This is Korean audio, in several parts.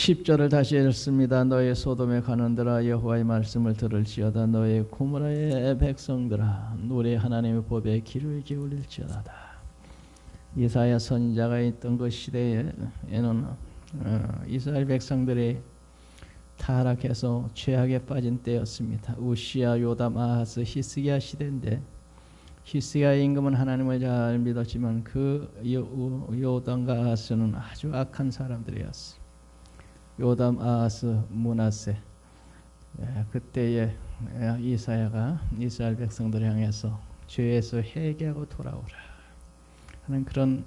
10절을 다시 읽습니다. 너희 소돔에 가는들아 여호와의 말씀을 들을지어다. 너희 고모라의 백성들아 우리 하나님의 법에 귀를 기울일지어다. 이사야 선지자가 있던 그 시대에는 이스라엘 백성들이 타락해서 죄악에 빠진 때였습니다. 우시야, 요담, 아하스, 히스기야 시대인데 히스기야 임금은 하나님을 잘 믿었지만 그 요담과 아하스는 아주 악한 사람들이었어요. 요담, 아하스, 므낫세, 그때에 이사야가 이스라엘 백성들을 향해서 죄에서 회개하고 돌아오라 하는 그런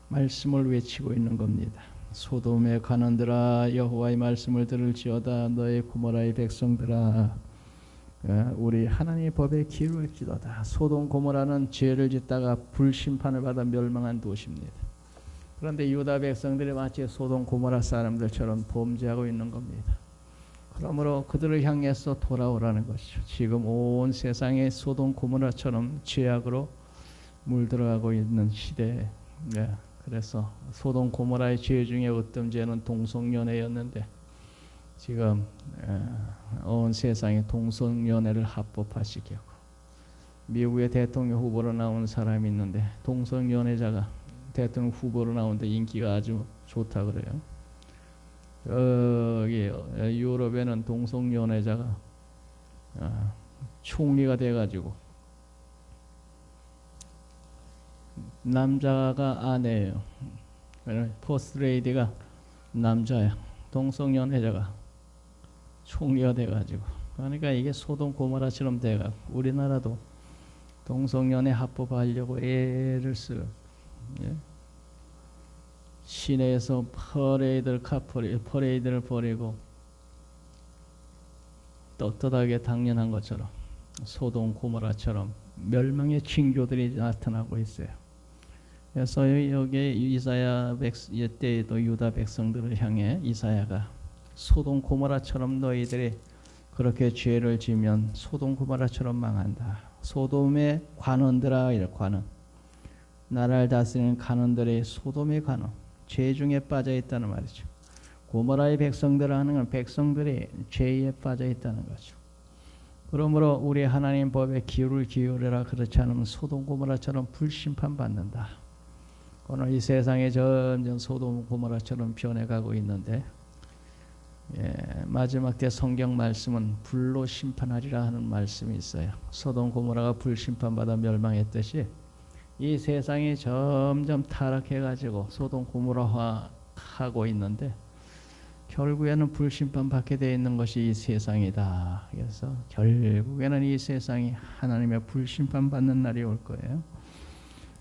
말씀을 외치고 있는 겁니다. 소돔에 가는들아 여호와의 말씀을 들을지어다. 너희 고모라의 백성들아 우리 하나님의 법에 기울일지어다. 소돔 고모라는 죄를 짓다가 불심판을 받아 멸망한 도시입니다. 그런데 유다 백성들이 마치 소돔 고모라 사람들처럼 범죄하고 있는 겁니다. 그러므로 그들을 향해서 돌아오라는 것이죠. 지금 온 세상에 소돔 고모라처럼 죄악으로 물들어가고 있는 시대에 그래서 소돔 고모라의 죄 중에 어떤 죄는 동성연애였는데 지금 온 세상에 동성연애를 합법화시키고 미국의 대통령 후보로 나온 사람이 있는데 동성연애자가 대통령 후보로 나오는데 인기가 아주 좋다 그래요. 여기 유럽에는 동성연애자가 총리가 돼가지고 남자가 아내예요. 퍼스트레이디가 남자야. 동성연애자가 총리가 돼가지고 그러니까 이게 소돔 고모라처럼 돼가고 우리나라도 동성연애 합법하려고 애를 쓰고 시내에서 퍼레이드를 벌이고 떳떳하게 당연한 것처럼 소돔 고모라처럼 멸망의 징조들이 나타나고 있어요. 그래서 여기 이사야 때에도 유다 백성들을 향해 이사야가 소돔 고모라처럼 너희들이 그렇게 죄를 지면 소돔 고모라처럼 망한다. 소돔의 관원들아, 이렇게 관원, 나라를 다스리는 관원들이 소돔의 관원, 죄 중에 빠져 있다는 말이죠. 고모라의 백성들 하는 건 백성들이 죄에 빠져 있다는 거죠. 그러므로 우리 하나님 법에 귀를 기울여라. 그렇지 않으면 소돔 고모라처럼 불심판 받는다. 오늘 이 세상에 점점 소돔 고모라처럼 변해가고 있는데 마지막 때 성경 말씀은 불로 심판하리라 하는 말씀이 있어요. 소돔 고모라가 불심판받아 멸망했듯이 이 세상이 점점 타락해가지고 소돔 고모라화하고 있는데 결국에는 불심판 받게 되어 있는 것이 이 세상이다. 그래서 결국에는 이 세상이 하나님의 불심판 받는 날이 올 거예요.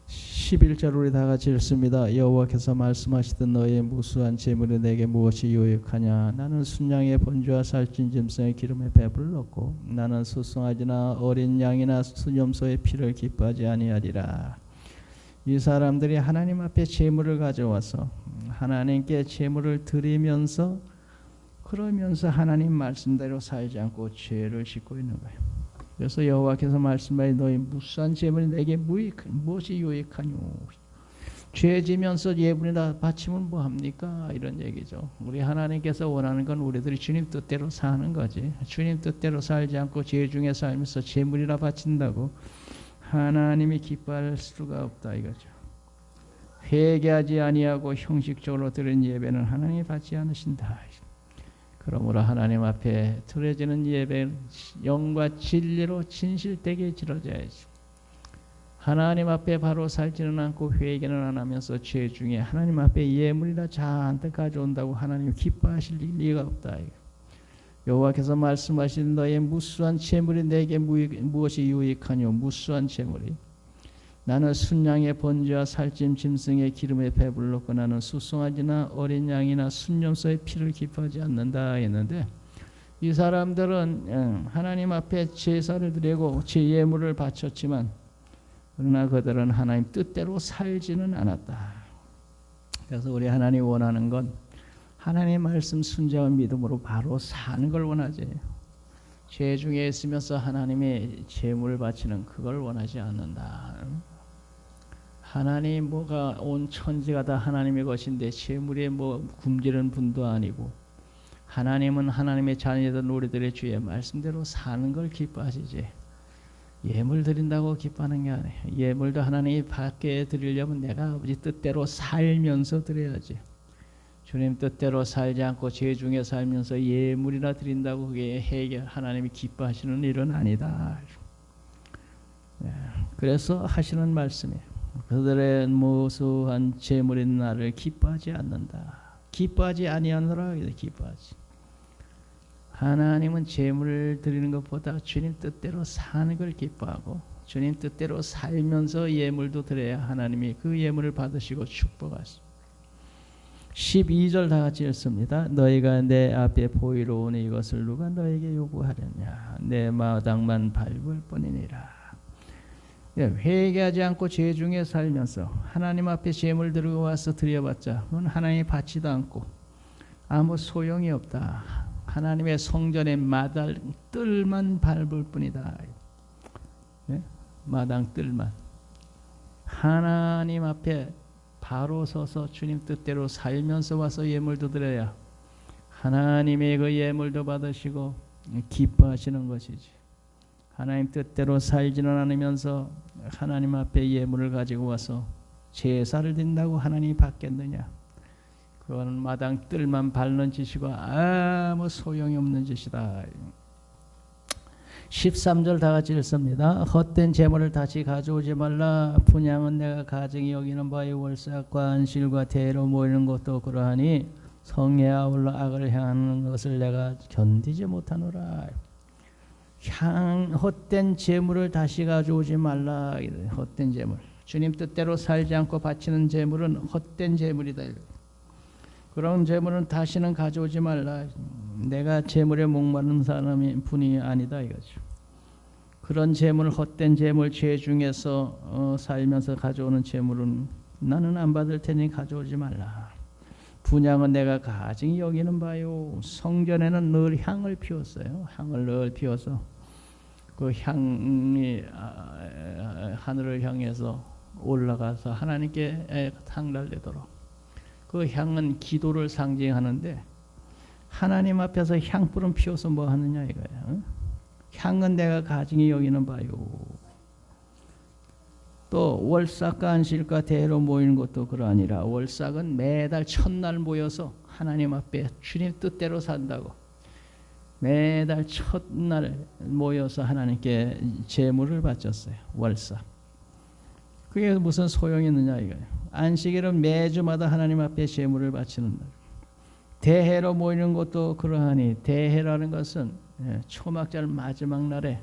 11절 우리 다 같이 읽습니다. 여호와께서 말씀하시듯 너의 무수한 재물이 내게 무엇이 유익하냐. 나는 순양의 번제와 살찐 짐승의 기름에 배불렀고 나는 수송아지나 어린 양이나 수염소의 피를 기뻐하지 아니하리라. 이 사람들이 하나님 앞에 재물을 가져와서 하나님께 재물을 드리면서 그러면서 하나님 말씀대로 살지 않고 죄를 짓고 있는 거예요. 그래서 여호와께서 말씀하여 너희 무수한 재물이 내게 무엇이 유익하뇨. 죄 지면서 예물이나 바치면 뭐합니까? 이런 얘기죠. 우리 하나님께서 원하는 건 우리들이 주님 뜻대로 사는 거지. 주님 뜻대로 살지 않고 죄 중에 살면서 재물이나 바친다고 하나님이 기뻐할 수가 없다 이거죠. 회개하지 아니하고 형식적으로 드린 예배는 하나님이 받지 않으신다. 그러므로 하나님 앞에 드려지는 예배는 영과 진리로 진실되게 드려져야지. 하나님 앞에 바로 살지는 않고 회개는 안 하면서 죄 중에 하나님 앞에 예물이라 잔뜩 가져온다고 하나님 기뻐하실 리가 없다. 여호와께서 말씀하신 너의 무수한 재물이 내게 무엇이 유익하뇨. 무수한 재물이 나는 순양의 번제와 살찜 짐승의 기름에 배불렀고 나는 수송아지나 어린 양이나 순염소의 피를 기뻐하지 않는다 했는데 이 사람들은 하나님 앞에 제사를 드리고 제 예물을 바쳤지만 그러나 그들은 하나님 뜻대로 살지는 않았다. 그래서 우리 하나님 원하는 건 하나님의 말씀 순종과 믿음으로 바로 사는 걸 원하지. 죄 중에 있으면서 하나님의 제물을 바치는 그걸 원하지 않는다. 하나님 온 천지가 다 하나님의 것인데 제물에 굶주리는 분도 아니고 하나님은 하나님의 자녀들 우리들의 주의 말씀대로 사는 걸 기뻐하시지. 예물 드린다고 기뻐하는 게 아니에요. 예물도 하나님이 받게 드리려면 내가 아버지 뜻대로 살면서 드려야지. 주님 뜻대로 살지 않고 죄 중에 살면서 예물이나 드린다고 그게 하나님이 기뻐하시는 일은 아니다. 그래서 하시는 말씀이에요. 그들의 무수한 재물인 나를 기뻐하지 않는다. 기뻐하지 아니하노라. 기뻐하지. 하나님은 재물을 드리는 것보다 주님 뜻대로 사는 걸 기뻐하고 주님 뜻대로 살면서 예물도 드려야 하나님이 그 예물을 받으시고 축복하십니다. 12절 다 같이 읽습니다. 너희가 내 앞에 보이러 오니 이것을 누가 너에게 요구하려냐. 내 마당만 밟을 뿐이니라. 회개하지 않고 죄 중에 살면서 하나님 앞에 재물 들고 와서 드려봤자 그건 하나님이 받지도 않고 아무 소용이 없다. 하나님의 성전의 마당 뜰만 밟을 뿐이다. 네? 마당 뜰만. 하나님 앞에 바로 서서 주님 뜻대로 살면서 와서 예물도 드려야 하나님의 그 예물도 받으시고 기뻐하시는 것이지. 하나님 뜻대로 살지는 않으면서 하나님 앞에 예물을 가지고 와서 제사를 드린다고 하나님이 받겠느냐. 그거는 마당 뜰만 밟는 짓이고 아무 소용이 없는 짓이다. 13절 다 같이 읽습니다. 헛된 재물을 다시 가져오지 말라. 분향은 내가 가증히 여기는 바의 월삭과 안실과 대로 모이는 것도 그러하니 성에 아울러 악을 행하는 것을 내가 견디지 못하노라. 헛된 재물을 다시 가져오지 말라. 헛된 재물. 주님 뜻대로 살지 않고 바치는 재물은 헛된 재물이다. 그런 재물은 다시는 가져오지 말라. 내가 재물에 목마른 사람이 분이 아니다 이거죠. 그런 재물, 헛된 재물, 죄 중에서 살면서 가져오는 재물은 나는 안 받을 테니 가져오지 말라. 분향은 내가 가증히 여기는 바요. 성전에는 늘 향을 피웠어요. 향을 늘 피워서 그 향이 하늘을 향해서 올라가서 하나님께 향달되도록. 그 향은 기도를 상징하는데 하나님 앞에서 향불은 피워서 뭐 하느냐 이거예요. 향은 내가 가증히 여기는 바요. 또 월삭과 안식과 대로 모이는 것도 그러하니라. 월삭은 매달 첫날 모여서 하나님 앞에 주님 뜻대로 산다고. 매달 첫날 모여서 하나님께 제물을 바쳤어요. 월삭. 그게 무슨 소용이 있느냐 이거예요. 안식일은 매주마다 하나님 앞에 제물을 바치는 날. 대회로 모이는 것도 그러하니 대회라는 것은 초막절 마지막 날에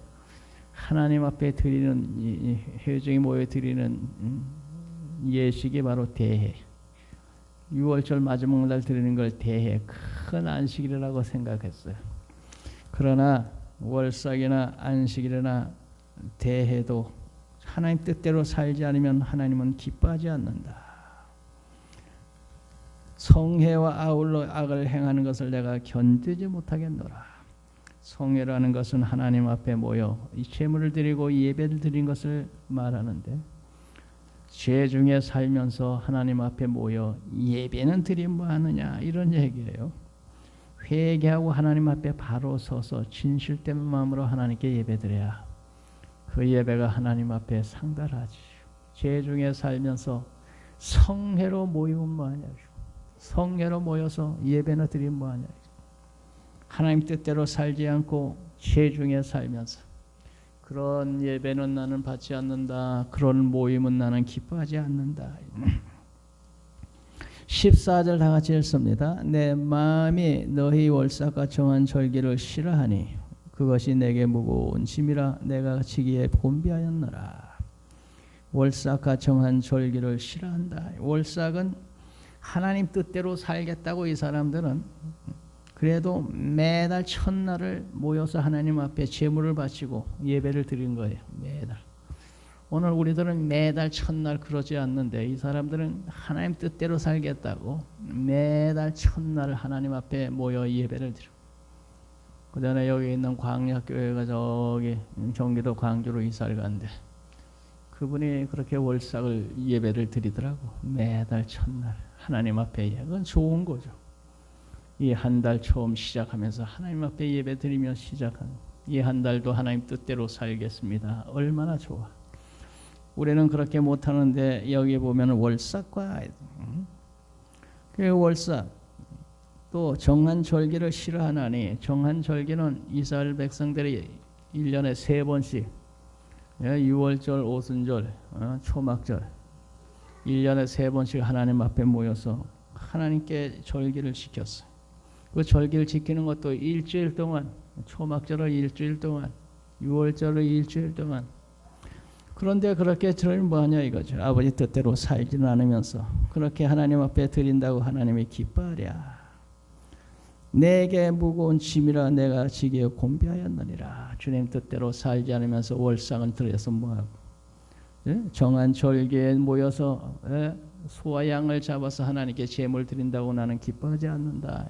하나님 앞에 드리는 회중이 모여 드리는 예식이 바로 대회. 6월절 마지막 날 드리는 걸 대회, 큰 안식일이라고 생각했어요. 그러나 월삭이나 안식일이나 대회도 하나님 뜻대로 살지 않으면 하나님은 기뻐하지 않는다. 성회와 아울러 악을 행하는 것을 내가 견디지 못하겠노라. 성회라는 것은 하나님 앞에 모여 이 제물을 드리고 예배를 드린 것을 말하는데 죄 중에 살면서 하나님 앞에 모여 예배는 드리면 뭐 하느냐 이런 얘기예요. 회개하고 하나님 앞에 바로 서서 진실된 마음으로 하나님께 예배드려야 그 예배가 하나님 앞에 상달하지. 죄 중에 살면서 성회로 모이면 뭐하냐. 성회로 모여서 예배나 드리면 뭐하냐. 하나님 뜻대로 살지 않고 죄 중에 살면서 그런 예배는 나는 받지 않는다. 그런 모임은 나는 기뻐하지 않는다. 14절 다 같이 읽습니다. 내 마음이 너희 월삭과 정한 절기를 싫어하니 그것이 내게 무거운 짐이라 내가 지기에 곤비하였노라. 월삭과 정한 절기를 싫어한다. 월삭은 하나님 뜻대로 살겠다고 이 사람들은 그래도 매달 첫날을 모여서 하나님 앞에 제물을 바치고 예배를 드린 거예요. 매달. 오늘 우리들은 매달 첫날 그러지 않는데 이 사람들은 하나님 뜻대로 살겠다고 매달 첫날 하나님 앞에 모여 예배를 드려. 그 전에 여기 있는 광야교회가 저기 경기도 광주로 이사를 갔는데 그분이 그렇게 월삭을 예배를 드리더라고. 매달 첫날 하나님 앞에. 그건 좋은 거죠. 이 한 달 처음 시작하면서 하나님 앞에 예배 드리며 시작한 이 한 달도 하나님 뜻대로 살겠습니다. 얼마나 좋아. 우리는 그렇게 못하는데 여기 보면 월삭과 그 월삭 또 정한절기를 싫어하나니 정한절기는 이스라엘 백성들이 1년에 3번씩 6월절, 오순절, 초막절 1년에 3번씩 하나님 앞에 모여서 하나님께 절기를 지켰어요. 그 절기를 지키는 것도 일주일 동안 초막절을 일주일 동안 6월절을 일주일 동안 그런데 그렇게 들으면 뭐하냐 이거죠. 아버지 뜻대로 살지는 않으면서 그렇게 하나님 앞에 드린다고 하나님이 기뻐하랴. 내게 무거운 짐이라 내가 지게 곤비하였느니라. 주님 뜻대로 살지 않으면서 월상을 들여서 뭐하고 정한 절기에 모여서 소와 양을 잡아서 하나님께 제물 드린다고 나는 기뻐하지 않는다.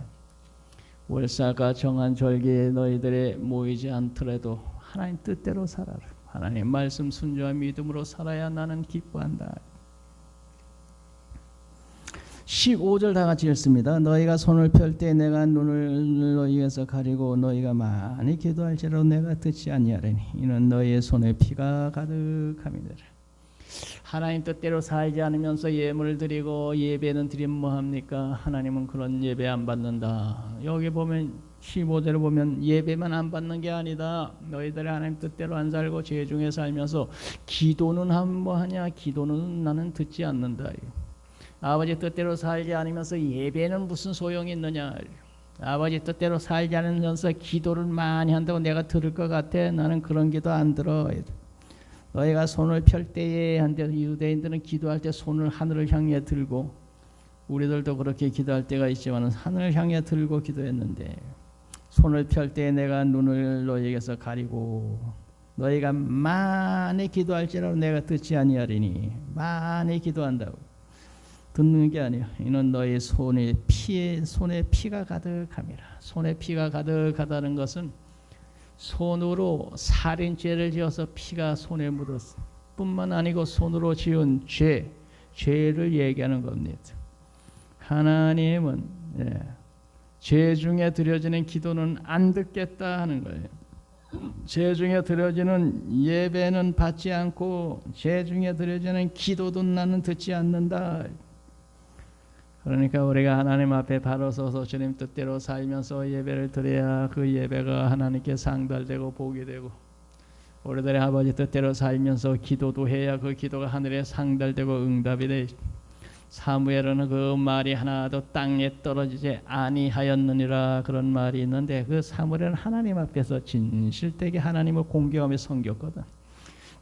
월사가 정한 절기에 너희들이 모이지 않더라도 하나님 뜻대로 살아라. 하나님 말씀 순종과 믿음으로 살아야 나는 기뻐한다. 15절 다 같이 읽습니다. 너희가 손을 펼 때 내가 눈을 너희에서 가리고 너희가 많이 기도할지라도 내가 듣지 아니하리니 이는 너희의 손에 피가 가득함이니라. 하나님 뜻대로 살지 않으면서 예물을 드리고 예배는 드리면 뭐합니까? 하나님은 그런 예배 안 받는다. 여기 보면 15절에 보면 예배만 안 받는 게 아니다. 너희들이 하나님 뜻대로 안 살고 죄 중에 살면서 기도는 하면 뭐하냐? 기도는 나는 듣지 않는다. 아버지 뜻대로 살지 않으면서 예배는 무슨 소용이 있느냐? 아버지 뜻대로 살지 않으면서 기도를 많이 한다고 내가 들을 것 같아? 나는 그런 기도 안 들어. 너희가 손을 펼 때에 한데 유대인들은 기도할 때 손을 하늘을 향해 들고 우리들도 그렇게 기도할 때가 있지만 하늘을 향해 들고 기도했는데 손을 펼 때에 내가 눈을 너희에게서 가리고 너희가 많이 기도할지라도 내가 듣지 아니하리니 많이 기도한다고 듣는 게 아니야. 이는 너희 손에 피가 가득함이라. 손에 피가 가득하다는 것은 손으로 살인죄를 지어서 피가 손에 묻었어. 뿐만 아니고 손으로 지은 죄를 얘기하는 겁니다. 하나님은 죄 중에 드려지는 기도는 안 듣겠다 하는 거예요. 죄 중에 드려지는 예배는 받지 않고 죄 중에 드려지는 기도도 나는 듣지 않는다. 그러니까 우리가 하나님 앞에 바로 서서 주님 뜻대로 살면서 예배를 드려야 그 예배가 하나님께 상달되고 복이 되고 우리들의 아버지 뜻대로 살면서 기도도 해야 그 기도가 하늘에 상달되고 응답이 돼. 사무엘은 그 말이 하나도 땅에 떨어지지 아니하였느니라 그런 말이 있는데 그 사무엘은 하나님 앞에서 진실되게 하나님을 공경하며 섬겼거든.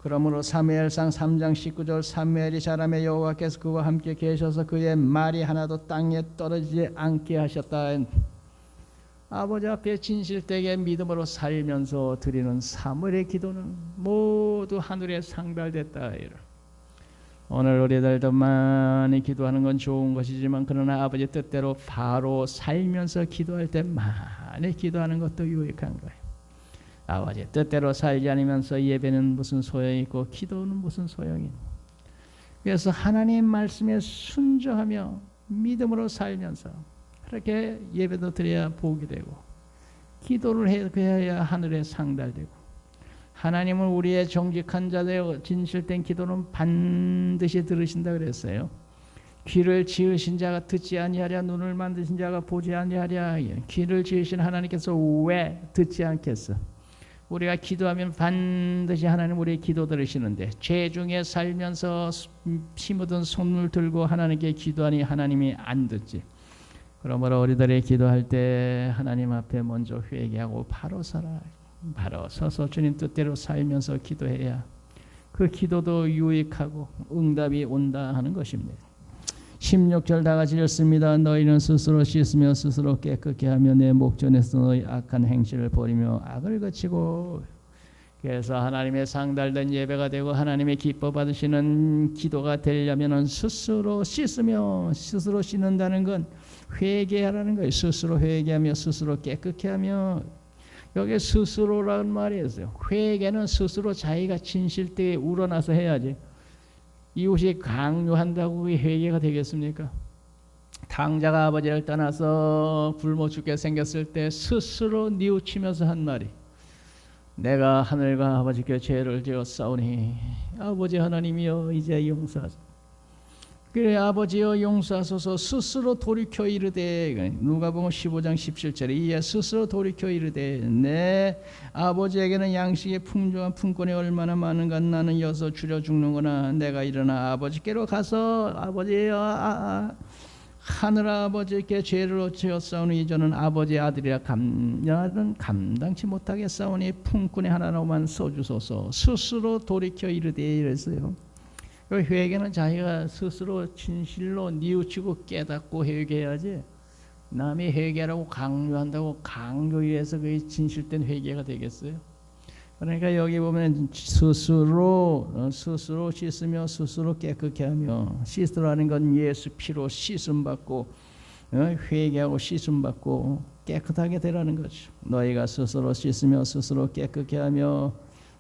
그러므로 사무엘상 3장 19절 사무엘이 자라매 여호와께서 그와 함께 계셔서 그의 말이 하나도 땅에 떨어지지 않게 하셨다. 아버지 앞에 진실되게 믿음으로 살면서 드리는 사무엘의 기도는 모두 하늘에 상달됐다. 오늘 우리들도 많이 기도하는 건 좋은 것이지만 그러나 아버지 뜻대로 바로 살면서 기도할 때 많이 기도하는 것도 유익한 거예요. 아버지 뜻대로 살지 않으면서 예배는 무슨 소용이 있고 기도는 무슨 소용이 있고 그래서 하나님 말씀에 순종하며 믿음으로 살면서 그렇게 예배도 드려야 복이 되고 기도를 해야 하늘에 상달되고 하나님은 우리의 정직한 자들의 진실된 기도는 반드시 들으신다 그랬어요. 귀를 지으신 자가 듣지 아니하랴 눈을 만드신 자가 보지 아니하랴. 귀를 지으신 하나님께서 왜 듣지 않겠어? 우리가 기도하면 반드시 하나님 우리의 기도 들으시는데 죄 중에 살면서 피 묻은 손을 들고 하나님께 기도하니 하나님이 안 듣지. 그러므로 우리들이 기도할 때 하나님 앞에 먼저 회개하고 바로 서라. 바로 서서 주님 뜻대로 살면서 기도해야 그 기도도 유익하고 응답이 온다 하는 것입니다. 16절 다 같이 읽습니다. 너희는 스스로 씻으며 스스로 깨끗게 하며 내 목전에서 너희 악한 행실을 버리며 악을 거치고. 그래서 하나님의 상달된 예배가 되고 하나님의 기뻐 받으시는 기도가 되려면 스스로 씻으며 스스로 씻는다는 건 회개하라는 거예요. 스스로 회개하며 스스로 깨끗게 하며. 여기 스스로라는 말이 있어요. 회개는 스스로 자기가 진실되게 우러나서 해야지. 이웃이 강요한다고 회개가 되겠습니까? 탕자가 아버지를 떠나서 굶어 죽게 생겼을 때 스스로 뉘우치면서 한 말이, 내가 하늘과 아버지께 죄를 지었사오니 아버지 하나님이여 이제 용서하소서. 그래 아버지여 용서하소서 스스로 돌이켜 이르되, 누가복음 15장 17절에 이에 스스로 돌이켜 이르되, 내 아버지에게는 양식의 풍족한 품꾼이 얼마나 많은가. 나는 여서 줄여 죽는구나. 내가 일어나 아버지께로 가서 아버지여 하늘 아버지께 죄를 지었사오니 저는 아버지의 아들이라 감당치 못하겠사오니 품꾼이 하나로만 써주소서. 스스로 돌이켜 이르되 이랬어요. 회개는 자기가 스스로 진실로 뉘우치고 깨닫고 회개해야지, 남이 회개라고 강요한다고 강요해서 그게 진실된 회개가 되겠어요? 그러니까 여기 보면 스스로 씻으며 스스로 깨끗게 하며, 씻으라는 건 예수 피로 씻음 받고 회개하고 씻음 받고 깨끗하게 되라는 거죠. 너희가 스스로 씻으며 스스로 깨끗게 하며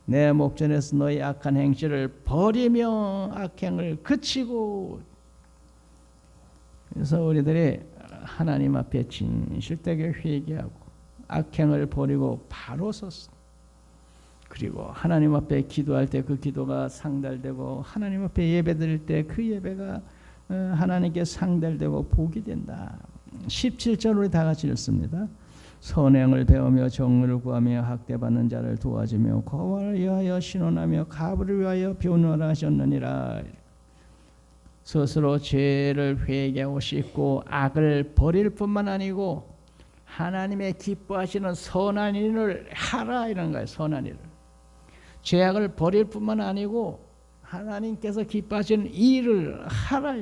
내 목전에서 너희 악한 행실을 버리며 악행을 그치고. 그래서 우리들이 하나님 앞에 진실되게 회개하고 악행을 버리고 바로 섰어. 그리고 하나님 앞에 기도할 때 그 기도가 상달되고, 하나님 앞에 예배드릴 때 그 예배가 하나님께 상달되고 복이 된다. 17절 우리 다 같이 읽습니다. 선행을 배우며 정의를 구하며 학대받는 자를 도와주며 거활을 위하여 신원하며 가부를 위하여 변호하라 하셨느니라. 스스로 죄를 회개하고 씻고 악을 버릴 뿐만 아니고 하나님의 기뻐하시는 선한 일을 하라 이런 거예요. 선한 일을. 죄악을 버릴 뿐만 아니고 하나님께서 기뻐하시는 일을 하라.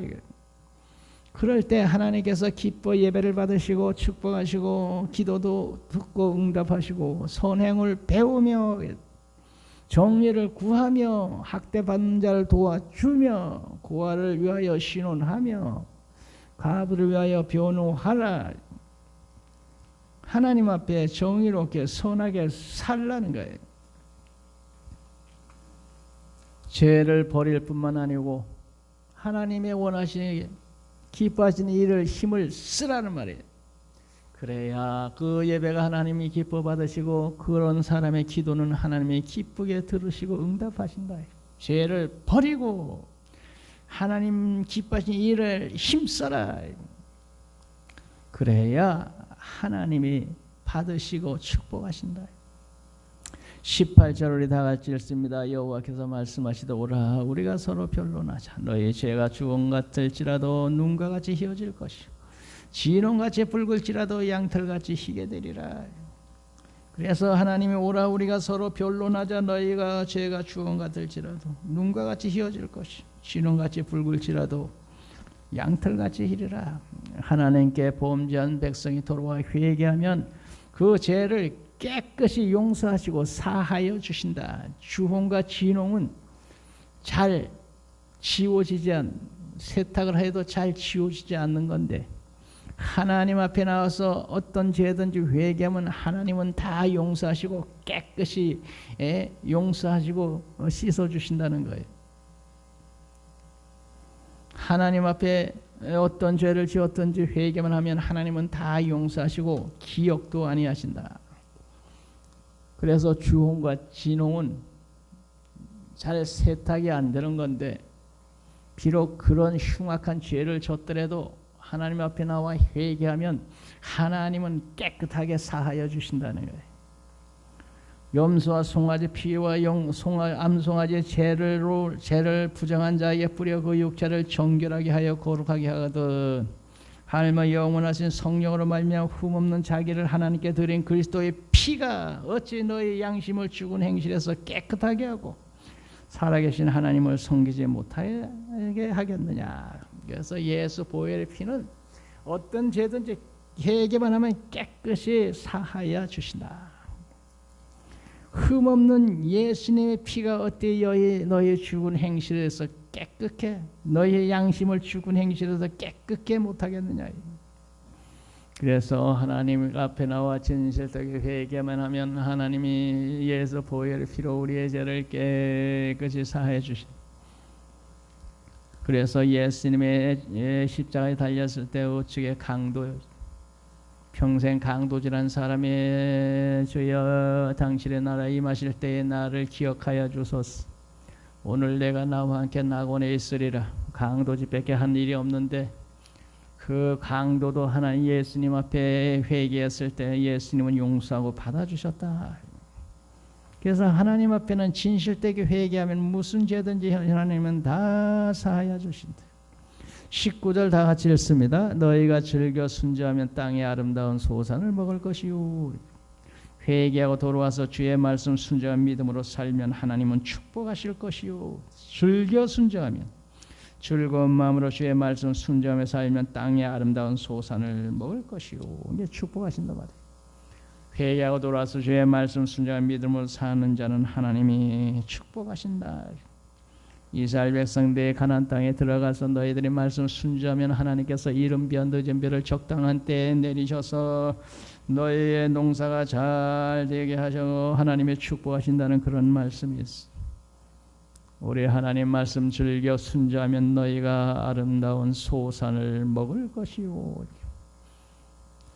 그럴 때 하나님께서 기뻐 예배를 받으시고 축복하시고 기도도 듣고 응답하시고, 선행을 배우며 정의를 구하며 학대받는 자를 도와주며 고아를 위하여 신원하며 가부를 위하여 변호하라. 하나님 앞에 정의롭게 선하게 살라는 거예요. 죄를 버릴 뿐만 아니고 하나님의 원하시는 기뻐하시는 일을 힘을 쓰라는 말이에요. 그래야 그 예배가 하나님이 기뻐 받으시고 그런 사람의 기도는 하나님이 기쁘게 들으시고 응답하신다. 죄를 버리고 하나님 기뻐하시는 일을 힘써라. 그래야 하나님이 받으시고 축복하신다. 18절 우리 다 같이 읽습니다. 여호와께서 말씀하시더라. 우리가 서로 변론하자. 너희 죄가 주홍 같을지라도 눈과 같이 희어질 것이요 진홍같이 붉을지라도 양털같이 희게 되리라. 그래서 하나님이 오라 우리가 서로 변론하자. 너희가 죄가 주홍 같을지라도 눈과 같이 희어질 것이요 진홍같이 붉을지라도 양털같이 희리라. 하나님께 범죄한 백성이 돌아와 회개하면 그 죄를 깨끗이 용서하시고 사하여 주신다. 주홍과 진홍은 잘 지워지지 세탁을 해도 잘 지워지지 않는 건데, 하나님 앞에 나와서 어떤 죄든지 회개하면 하나님은 다 용서하시고 깨끗이 용서하시고 씻어주신다는 거예요. 하나님 앞에 어떤 죄를 지었든지 회개만 하면 하나님은 다 용서하시고 기억도 아니하신다. 그래서 주홍과 진홍은 잘 세탁이 안 되는 건데, 비록 그런 흉악한 죄를 졌더라도 하나님 앞에 나와 회개하면 하나님은 깨끗하게 사하여 주신다는 거예요. 염소와 송아지 피와 암송아지의 죄를 부정한 자에게 뿌려 그 육체를 정결하게 하여 거룩하게 하거든. 하나님의 영원하신 성령으로 말미암아 흠없는 자기를 하나님께 드린 그리스도의 피가 어찌 너희 양심을 죽은 행실에서 깨끗하게 하고 살아계신 하나님을 섬기지 못하게 하겠느냐. 그래서 예수 보혈의 피는 어떤 죄든지 회개만 하면 깨끗이 사하여 주신다. 흠없는 예수님의 피가 어때 너희 죽은 행실에서 깨끗해, 너희의 양심을 죽은 행실에서 깨끗게 못하겠느냐. 그래서 하나님 앞에 나와 진실되게 회개만 하면 하나님이 예수 보혈의 피로 우리의 죄를 깨끗이 사해 주신. 그래서 예수님의 십자가에 달렸을 때 우측에 강도, 평생 강도질한 사람의 주여 당신의 나라에 임하실 때에 나를 기억하여 주소서. 오늘 내가 나와 함께 낙원에 있으리라. 강도질밖에 한 일이 없는데 그 강도도 하나님 예수님 앞에 회개했을 때 예수님은 용서하고 받아주셨다. 그래서 하나님 앞에는 진실되게 회개하면 무슨 죄든지 하나님은 다 사하여 주신다. 19절 다 같이 읽습니다. 너희가 즐겨 순종하면 땅의 아름다운 소산을 먹을 것이요. 회개하고 돌아와서 주의 말씀 순종한 믿음으로 살면 하나님은 축복하실 것이요. 즐겨 순종하면, 즐거운 마음으로 주의 말씀 순종하며 살면 땅의 아름다운 소산을 먹을 것이요. 이게 축복하신다 말이에요. 회개하고 돌아와서 주의 말씀 순종한 믿음으로 사는 자는 하나님이 축복하신다. 이스라엘 백성들의 가나안 땅에 들어가서 너희들이 말씀 순종하면 하나님께서 이른 비 늦은 비를 적당한 때에 내리셔서 너희의 농사가 잘 되게 하셔 하나님의 축복하신다는 그런 말씀이 있어. 우리 하나님 말씀 즐겨 순종하면 너희가 아름다운 소산을 먹을 것이요.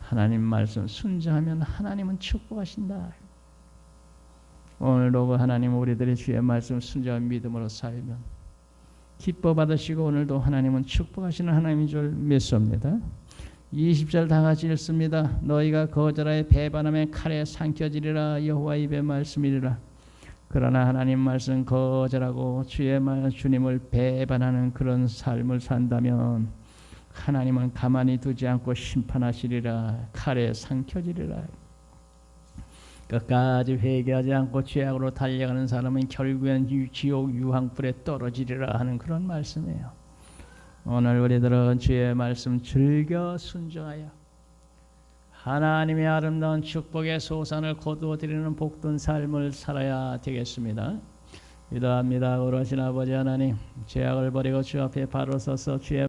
하나님 말씀 순종하면 하나님은 축복하신다. 오늘도 하나님 우리들의 주의 말씀 순종한 믿음으로 살면 기뻐 받으시고 오늘도 하나님은 축복하시는 하나님인 줄 믿습니다. 20절 다 같이 읽습니다. 너희가 거절하여 배반하면 칼에 삼켜지리라. 여호와 입의 말씀이리라. 그러나 하나님 말씀 거절하고 주님을 배반하는 그런 삶을 산다면 하나님은 가만히 두지 않고 심판하시리라. 칼에 삼켜지리라. 끝까지 회개하지 않고 죄악으로 달려가는 사람은 결국엔 지옥 유황불에 떨어지리라 하는 그런 말씀이에요. 오늘 우리들은 주의 말씀 즐겨 순종하여 하나님의 아름다운 축복의 소산을 거두어드리는 복된 삶을 살아야 되겠습니다. 기도합니다. 오로신 아버지 하나님, 죄악을 버리고 주 앞에 바로 서서 주의